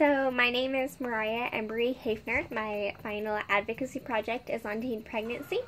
So my name is Mariah Embry-Haefner. My final advocacy project is on teen pregnancy.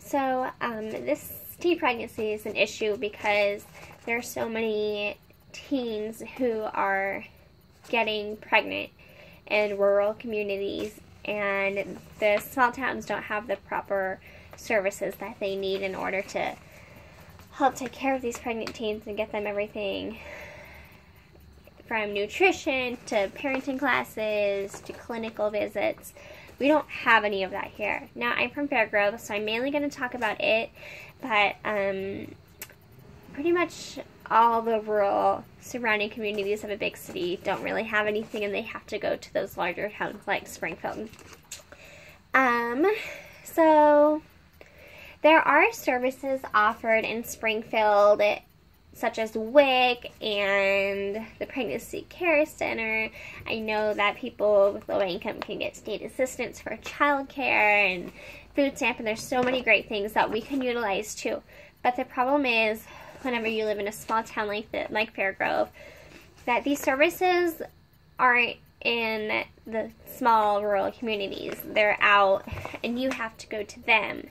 So this teen pregnancy is an issue because there are so many teens who are getting pregnant in rural communities, and the small towns don't have the proper services that they need in order to help take care of these pregnant teens and get them everything from nutrition to parenting classes to clinical visits. We don't have any of that here. Now, I'm from Fairgrove, so I'm mainly going to talk about it, but pretty much all the rural surrounding communities of a big city don't really have anything, and they have to go to those larger towns like Springfield. So there are services offered in Springfield, such as WIC and the Pregnancy Care Center. I know that people with low income can get state assistance for childcare and food stamp, and there's so many great things that we can utilize too. But the problem is, whenever you live in a small town like Fairgrove, that these services aren't in the small rural communities. They're out, and you have to go to them.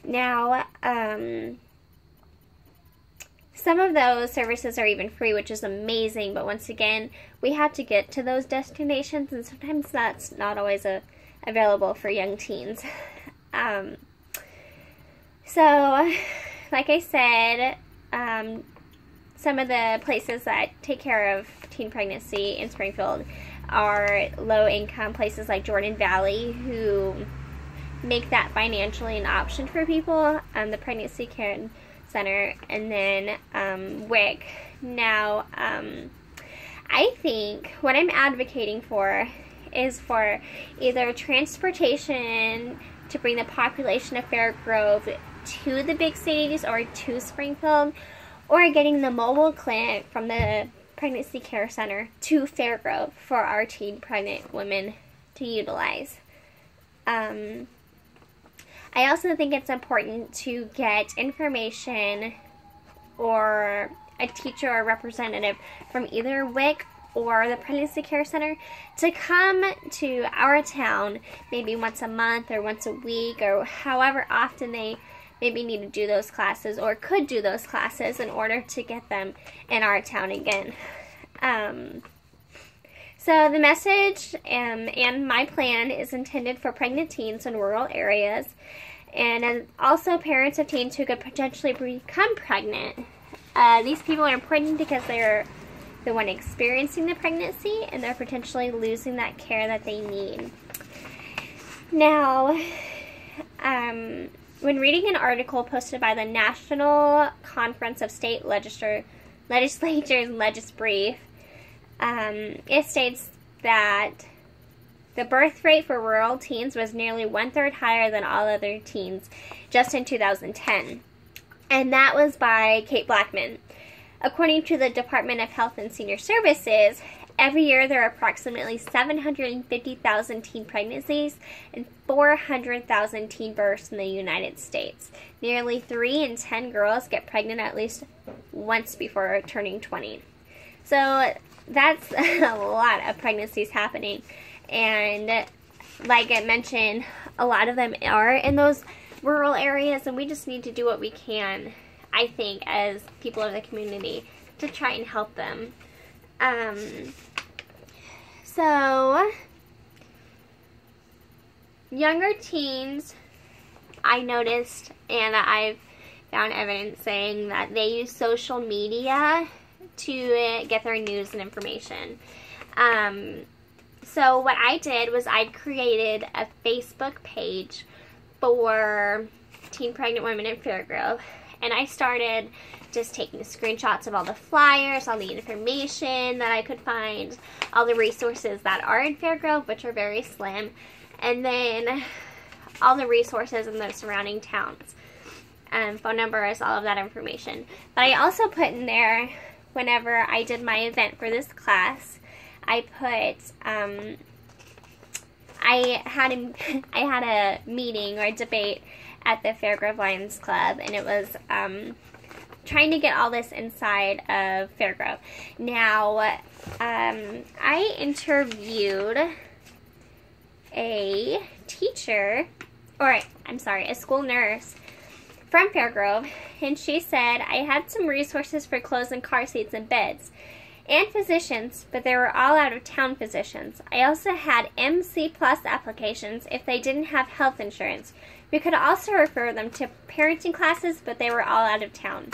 Now, some of those services are even free, which is amazing, but once again, we have to get to those destinations, and sometimes that's not always available for young teens. So, like I said, some of the places that take care of teen pregnancy in Springfield are low-income places like Jordan Valley, who make that financially an option for people, the Pregnancy Care Center, and then WIC. Now, I think what I'm advocating for is for either transportation to bring the population of Fairgrove to the big cities or to Springfield, or getting the mobile clinic from the Pregnancy Care Center to Fairgrove for our teen pregnant women to utilize. I also think it's important to get information or a teacher or representative from either WIC or the Pregnancy Care Center to come to our town maybe once a month or once a week, or however often they maybe need to do those classes or could do those classes in order to get them in our town again. So the message and my plan is intended for pregnant teens in rural areas, and also parents of teens who could potentially become pregnant. These people are important because they're the one experiencing the pregnancy, and they're potentially losing that care that they need. Now, when reading an article posted by the National Conference of State Legislatures, Legisbrief, it states that the birth rate for rural teens was nearly 1/3 higher than all other teens just in 2010. And that was by Kate Blackman. According to the Department of Health and Senior Services, every year there are approximately 750,000 teen pregnancies and 400,000 teen births in the United States. Nearly 3 in 10 girls get pregnant at least once before turning 20. So that's a lot of pregnancies happening. And like I mentioned, a lot of them are in those rural areas, and we just need to do what we can, I think, as people of the community to try and help them. So, younger teens, I noticed, and I've found evidence saying that they use social media to get their news and information. So what I did was I created a Facebook page for teen pregnant women in Fairgrove, and I started just taking screenshots of all the flyers, all the information that I could find, all the resources that are in Fairgrove, which are very slim, and then all the resources in the surrounding towns, phone numbers, all of that information. But I also put in there, whenever I did my event for this class, I put, I had a meeting or a debate at the Fairgrove Lions Club, and it was trying to get all this inside of Fairgrove. Now, I interviewed a teacher, or I'm sorry, a school nurse from Fairgrove, and she said, I had some resources for clothes and car seats and beds, and physicians, but they were all out-of-town physicians. I also had MC Plus applications if they didn't have health insurance. We could also refer them to parenting classes, but they were all out of town.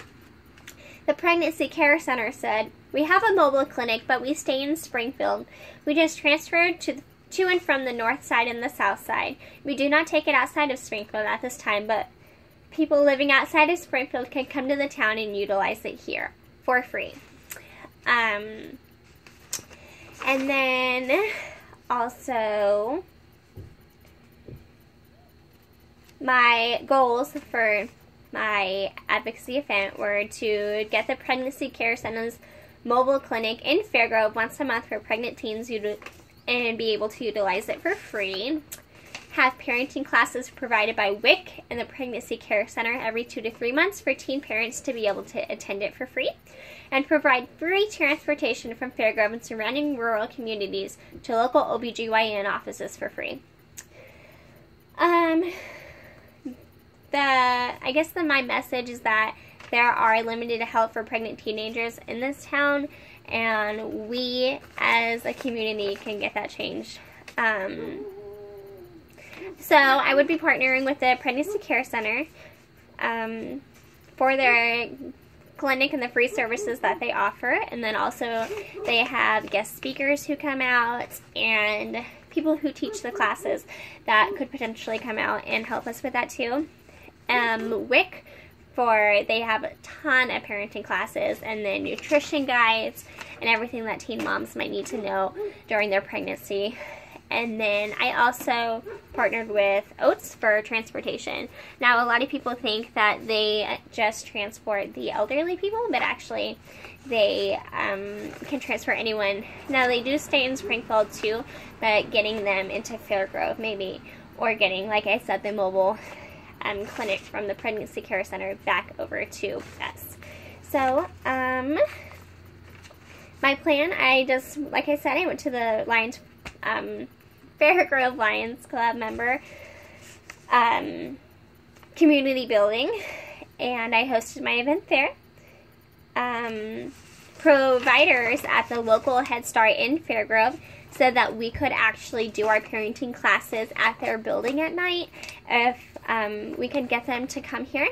The Pregnancy Care Center said, we have a mobile clinic, but we stay in Springfield. We just transferred to and from the north side and the south side. We do not take it outside of Springfield at this time, but people living outside of Springfield can come to the town and utilize it here for free. And then also my goals for my advocacy event were to get the Pregnancy Care Center's mobile clinic in Fairgrove once a month for pregnant teens and be able to utilize it for free. Have parenting classes provided by WIC and the Pregnancy Care Center every 2 to 3 months for teen parents to be able to attend it for free. And provide free transportation from Fairgrove and surrounding rural communities to local OBGYN offices for free. I guess my message is that there are limited help for pregnant teenagers in this town, and we as a community can get that changed. So I would be partnering with the Pregnancy Care Center for their clinic and the free services that they offer, and then also they have guest speakers who come out and people who teach the classes that could potentially come out and help us with that too. WIC, they have a ton of parenting classes and then nutrition guides and everything that teen moms might need to know during their pregnancy. And then I also partnered with Oats for transportation. Now, a lot of people think that they just transport the elderly people, but actually they can transfer anyone. Now, they do stay in Springfield too, but getting them into Fairgrove maybe, or getting, like I said, the mobile clinic from the Pregnancy Care Center back over to us. So, my plan, like I said, I went to the Lions Fairgrove Lions Club member community building, and I hosted my event there. Providers at the local Head Start in Fairgrove said that we could actually do our parenting classes at their building at night if we could get them to come here.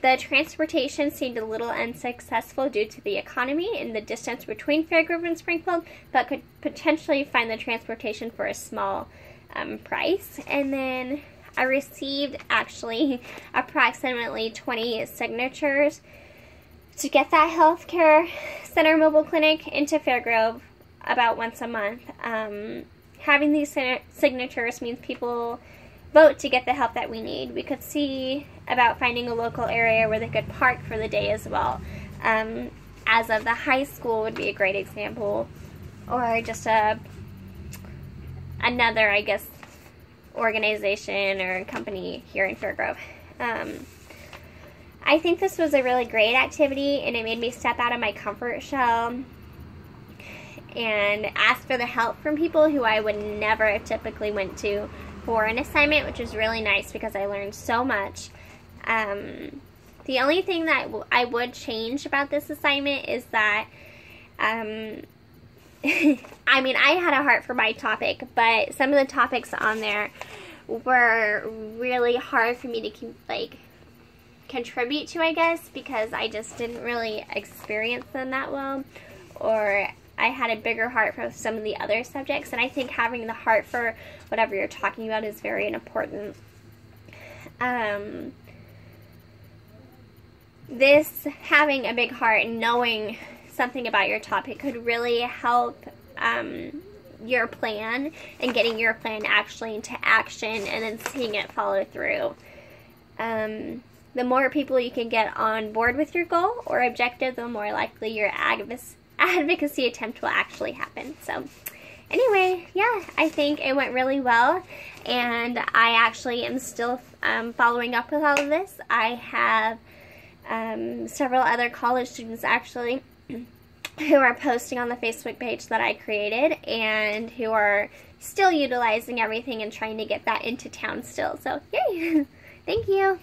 The transportation seemed a little unsuccessful due to the economy and the distance between Fairgrove and Springfield, but could potentially find the transportation for a small price. And then I received actually approximately 20 signatures to get that healthcare center mobile clinic into Fairgrove about once a month. Having these signatures means people vote to get the help that we need. We could see about finding a local area where they could park for the day as well. As of the high school would be a great example, or just another, I guess, organization or company here in Fairgrove. I think this was a really great activity, and it made me step out of my comfort shell and ask for the help from people who I would never typically went to for an assignment, which was really nice because I learned so much. The only thing that I would change about this assignment is that, I mean, I had a heart for my topic, but some of the topics on there were really hard for me to, contribute to, I guess, because I just didn't really experience them that well, or I had a bigger heart for some of the other subjects, and I think having the heart for whatever you're talking about is very important. This, having a big heart and knowing something about your topic could really help your plan and getting your plan actually into action and then seeing it follow through. The more people you can get on board with your goal or objective, the more likely your advocacy attempt will actually happen. So anyway, yeah, I think it went really well, and I actually am still following up with all of this. I have several other college students actually who are posting on the Facebook page that I created and who are still utilizing everything and trying to get that into town still. So, yay! Thank you!